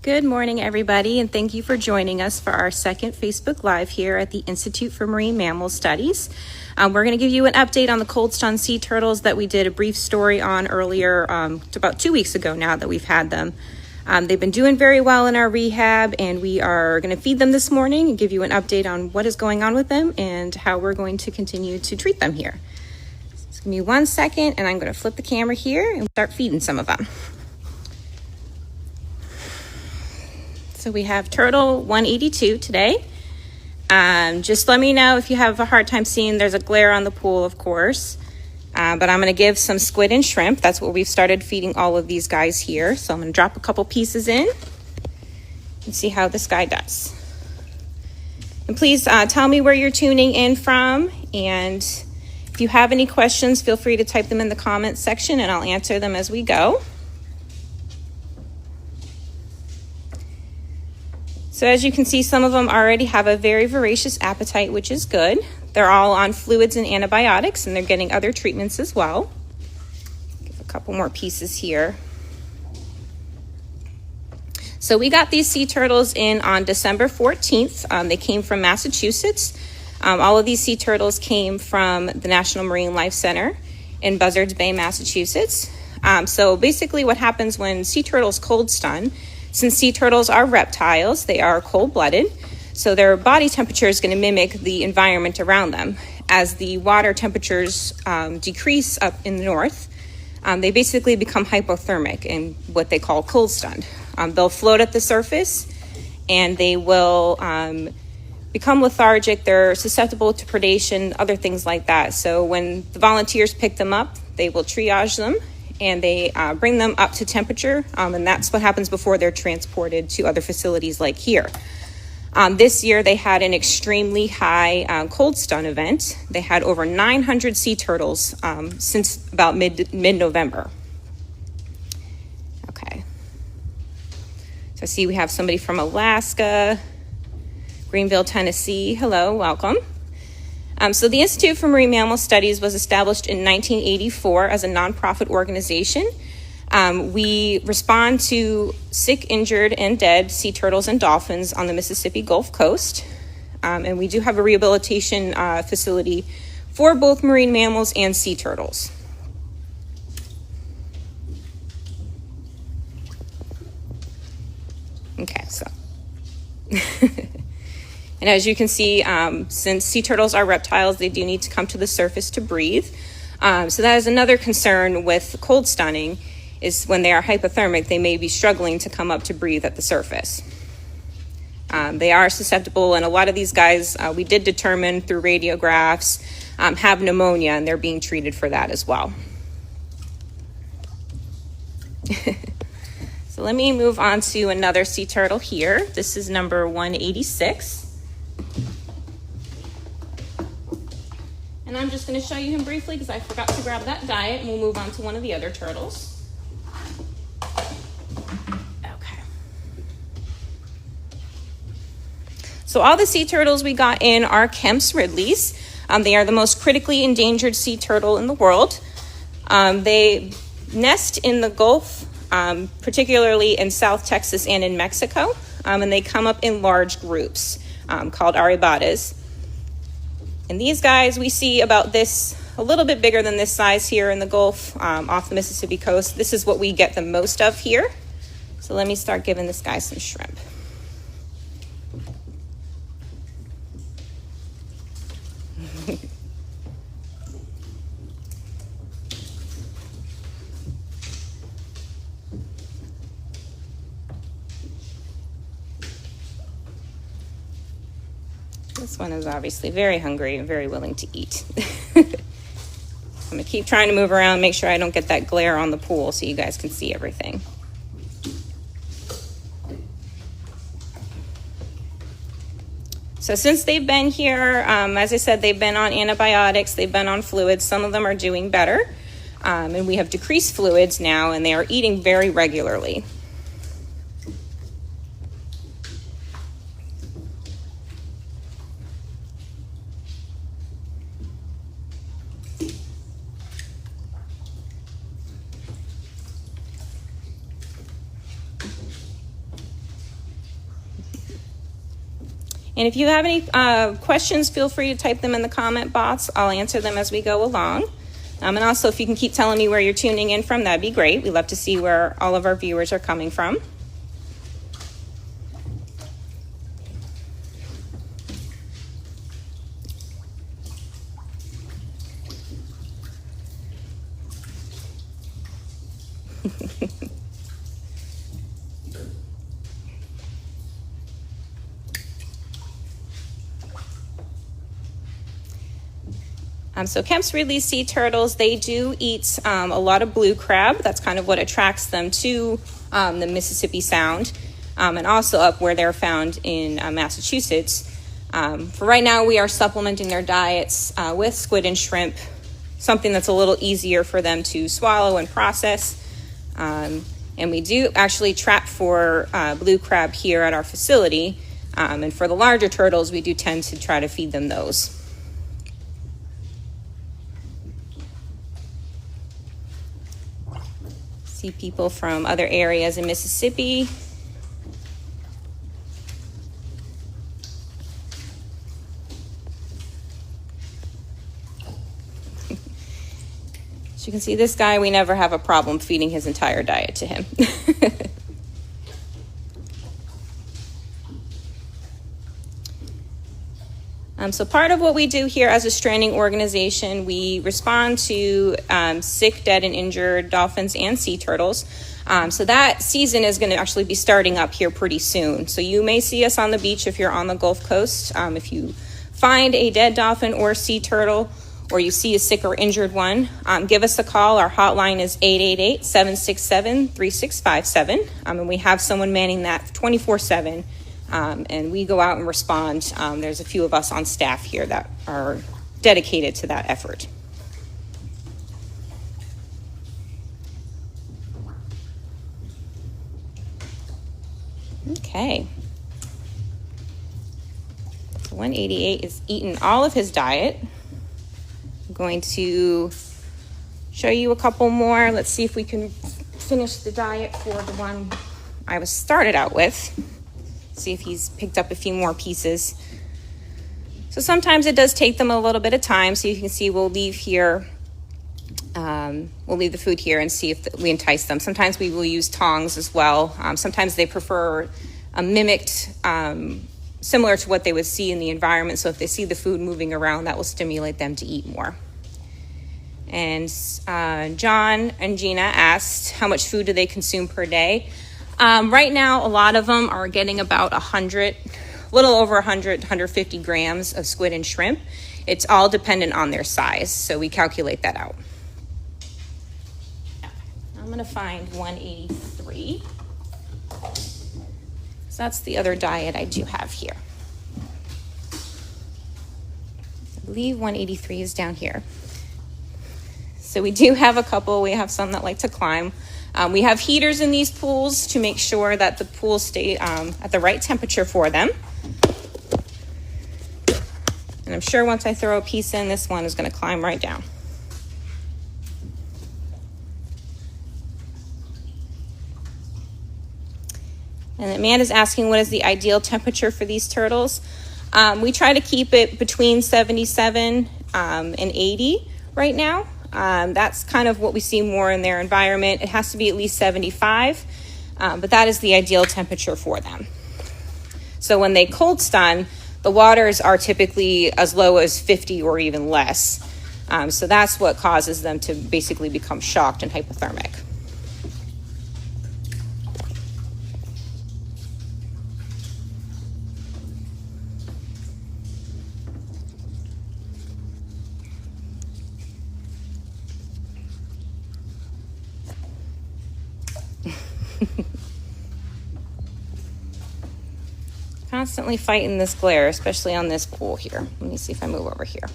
Good morning, everybody, and thank you for joining us for our second Facebook Live here at the Institute for Marine Mammal Studies. We're going to give you an update on the cold stun sea turtles that we did a brief story on earlier, about 2 weeks ago now that we've had them. They've been doing very well in our rehab, and we are going to feed them this morning and give you an update on what is going on with them and how we're going to continue to treat them here. Just give me 1 second, and I'm going to flip the camera here and start feeding some of them. So we have turtle 182 today. Just let me know if you have a hard time seeing. There's a glare on the pool, of course. But I'm going to give some squid and shrimp. That's what we've started feeding all of these guys here. So I'm going to drop a couple pieces in and see how this guy does. And please tell me where you're tuning in from. And if you have any questions, feel free to type them in the comments section and I'll answer them as we go. So as you can see, some of them already have a very voracious appetite, which is good. They're all on fluids and antibiotics, and they're getting other treatments as well. Give a couple more pieces here. So we got these sea turtles in on December 14th. They came from Massachusetts. All of these sea turtles came from the National Marine Life Center in Buzzards Bay, Massachusetts. So basically what happens when sea turtles cold stun, since sea turtles are reptiles, they are cold-blooded, so their body temperature is going to mimic the environment around them. As the water temperatures decrease up in the north, they basically become hypothermic and what they call cold stunned. They'll float at the surface and they will become lethargic. They're susceptible to predation, other things like that. So when the volunteers pick them up, they will triage them and they bring them up to temperature, and that's what happens before they're transported to other facilities like here. This year, they had an extremely high cold stun event. They had over 900 sea turtles since about mid-November. Okay. So I see we have somebody from Alaska, Greenville, Tennessee. Hello, welcome. So the Institute for Marine Mammal Studies was established in 1984 as a nonprofit organization. We respond to sick, injured, and dead sea turtles and dolphins on the Mississippi Gulf Coast. And we do have a rehabilitation facility for both marine mammals and sea turtles. Okay, so. And as you can see, since sea turtles are reptiles, they do need to come to the surface to breathe. So that is another concern with cold stunning, is when they are hypothermic, they may be struggling to come up to breathe at the surface. They are susceptible, and a lot of these guys, we did determine through radiographs, have pneumonia, and they're being treated for that as well. So let me move on to another sea turtle here. This is number 186. And I'm just going to show you him briefly because I forgot to grab that diet, and we'll move on to one of the other turtles. Okay. So all the sea turtles we got in are Kemps Ridleys. They are the most critically endangered sea turtle in the world. They nest in the Gulf, particularly in South Texas and in Mexico, and they come up in large groups called arribadas. And these guys, we see about this, a little bit bigger than this size here in the Gulf, off the Mississippi coast. This is what we get the most of here. So let me start giving this guy some shrimp. This one is obviously very hungry and very willing to eat. I'm going to keep trying to move around, make sure I don't get that glare on the pool so you guys can see everything. So since they've been here, as I said, they've been on antibiotics, they've been on fluids. Some of them are doing better. And we have decreased fluids now, and they are eating very regularly. And if you have any questions, feel free to type them in the comment box. I'll answer them as we go along. And also, if you can keep telling me where you're tuning in from, that'd be great. We love to see where all of our viewers are coming from. So Kemps Ridley sea turtles, they do eat a lot of blue crab. That's kind of what attracts them to the Mississippi Sound, and also up where they're found in Massachusetts. For right now, we are supplementing their diets with squid and shrimp, something that's a little easier for them to swallow and process. And we do actually trap for blue crab here at our facility. And for the larger turtles, we do tend to try to feed them those. See people from other areas in Mississippi. As you can see, this guy, we never have a problem feeding his entire diet to him. So part of what we do here as a stranding organization, we respond to sick, dead, and injured dolphins and sea turtles. So that season is going to actually be starting up here pretty soon. So you may see us on the beach if you're on the Gulf Coast. If you find a dead dolphin or sea turtle, or you see a sick or injured one, give us a call. Our hotline is 888-767-3657. And we have someone manning that 24/7. And we go out and respond. There's a few of us on staff here that are dedicated to that effort. Okay. So 188 is eating all of his diet. I'm going to show you a couple more. Let's see if we can finish the diet for the one I was started out with. See if he's picked up a few more pieces. So sometimes it does take them a little bit of time. So you can see we'll leave here. We'll leave the food here and see if we entice them. Sometimes we will use tongs as well. Sometimes they prefer a mimicked, similar to what they would see in the environment. So if they see the food moving around, that will stimulate them to eat more. And John and Gina asked, how much food do they consume per day? Right now, a lot of them are getting about 100, a little over 100, 150 grams of squid and shrimp. It's all dependent on their size, so we calculate that out. I'm going to find 183. So that's the other diet I do have here. I believe 183 is down here. So we do have a couple. We have some that like to climb. We have heaters in these pools to make sure that the pools stay at the right temperature for them. And I'm sure once I throw a piece in, this one is going to climb right down. And Amanda's asking, what is the ideal temperature for these turtles? We try to keep it between 77 and 80 right now. That's kind of what we see more in their environment. It has to be at least 75, but that is the ideal temperature for them. So when they cold stun, the waters are typically as low as 50 or even less. So that's what causes them to basically become shocked and hypothermic. Constantly fighting this glare, especially on this pool here. Let me see if I move over here.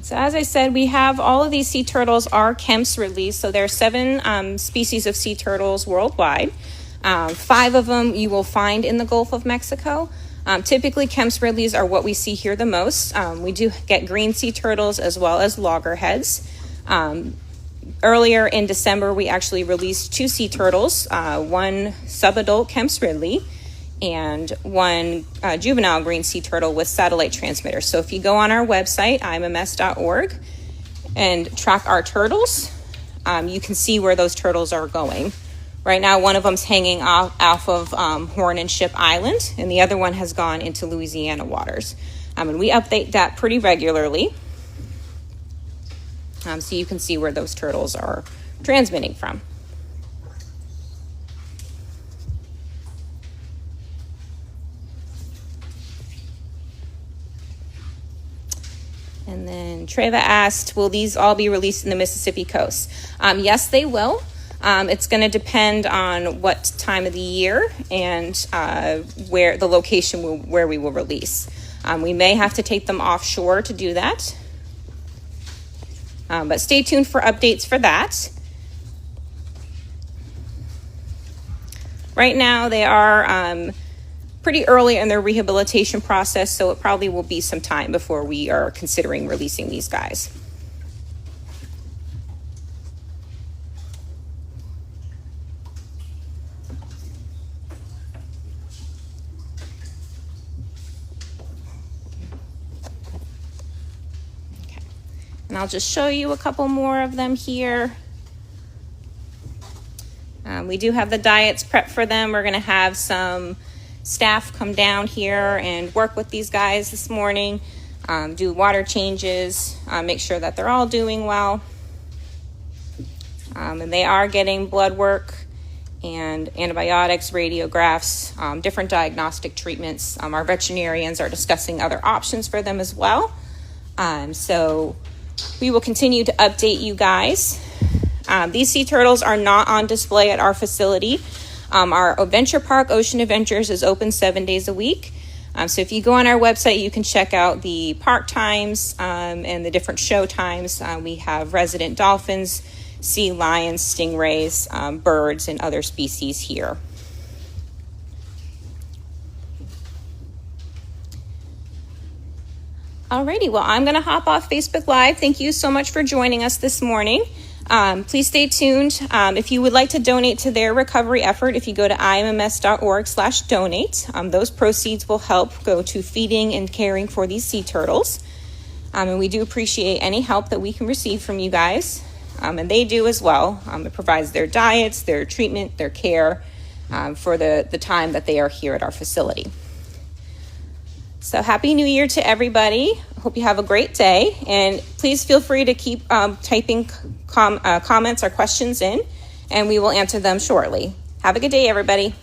So as I said, we have all of these sea turtles are Kemps Ridley. So there are 7 species of sea turtles worldwide. 5 of them you will find in the Gulf of Mexico. Typically, Kemps Ridleys are what we see here the most. We do get green sea turtles as well as loggerheads. Earlier in December, we actually released 2 sea turtles, one subadult Kemps Ridley and one juvenile green sea turtle with satellite transmitter. So if you go on our website, IMMS.org, and track our turtles, you can see where those turtles are going. Right now, one of them's hanging off of Horn and Ship Island, and the other one has gone into Louisiana waters. And we update that pretty regularly, so you can see where those turtles are transmitting from. And then Treva asked, will these all be released in the Mississippi coast? Yes, they will. It's going to depend on what time of the year and where the location where we will release. We may have to take them offshore to do that. But stay tuned for updates for that. Right now, they are pretty early in their rehabilitation process, so it probably will be some time before we are considering releasing these guys. Okay. And I'll just show you a couple more of them here. We do have the diets prepped for them. We're going to have some staff come down here and work with these guys this morning, do water changes, make sure that they're all doing well. And they are getting blood work and antibiotics, radiographs, different diagnostic treatments. Our veterinarians are discussing other options for them as well. So we will continue to update you guys. These sea turtles are not on display at our facility. Our adventure park, Ocean Adventures, is open 7 days a week. So if you go on our website, you can check out the park times and the different show times. We have resident dolphins, sea lions, stingrays, birds, and other species here. Alrighty, well, I'm going to hop off Facebook Live. Thank you so much for joining us this morning. Please stay tuned. If you would like to donate to their recovery effort, if you go to imms.org/donate, those proceeds will help go to feeding and caring for these sea turtles. And we do appreciate any help that we can receive from you guys. And they do as well. It provides their diets, their treatment, their care for the time that they are here at our facility. So Happy New Year to everybody. Hope you have a great day. And please feel free to keep typing comments or questions in, and we will answer them shortly. Have a good day, everybody.